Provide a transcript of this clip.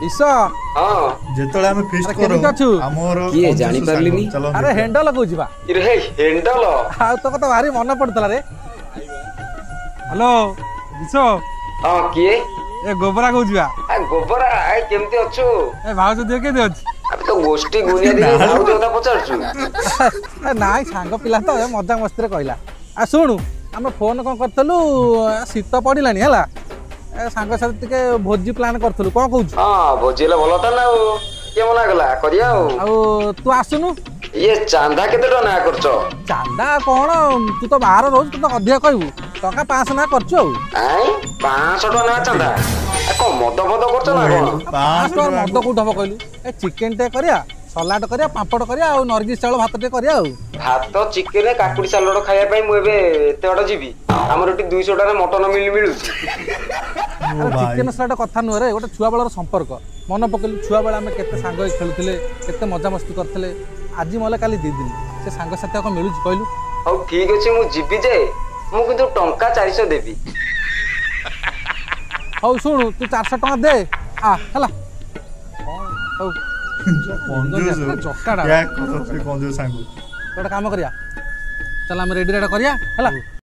Wish हां जेतळे आमे fist अरे करू केमिति अछु? हमर किए जानी पारलिनी? अरे हैंडल कहू बा रे हैंडल आ तो कत भारी मन पड़तला रे। हेलो विश हां किए ए गोबरा कहू बा आ गोबरा आइ केमती अछु? ए भाउज देह के दे अछि अब तो गोष्ठी गुनिया दिन भाउ जोता पचारछु नाई सांग पिला तो ए मजाक मस्ती रे कहला। आ सुनु हम फोन कोन करथलु शीत पड़िलानी हला ए सांग साथ टिके भोजी प्लान करथलु कोन कहू? हां भोजिले भलो त ना के मना गला करिया आ तू आसुनु ये चांदा केते टका ना करछो? चांदा कोन तू तो बाहर रोज तू तो अधिक कहबू टका 500 ना करछु आइ 500 टका ना चांदा ए को मद मद करछो ना कोन? 500 मद कोठ हबो कहलु ए चिकन टे करिया सलाड करिया पापड़ करिया आ नरगिस चावल भात टे करिया भात चिकन काकुड़ी सालड खाया पई मु एबे एते बड जीवी हमर एटी 200 टारे मटन मिलुची चिकन सलाड कथा नुह रे गोटे छुआ बेलर संपर्क मन पकेलु छुआ बेला आमे केते सांग खेलुथिले केते मजा मस्ती करथिले आज मले काली दी दिन से सांग साथी को मिलुची कहलु हौ ठीक अछि मु जीवी जे मु किंतु टंका 400 देबी हौ सुनु तू 400 टका दे आ हला हौ कंजूस जक्काडा क्या कंजूस सांगू गोटे काम करिया चल हम रेडी रेडा करिया हला।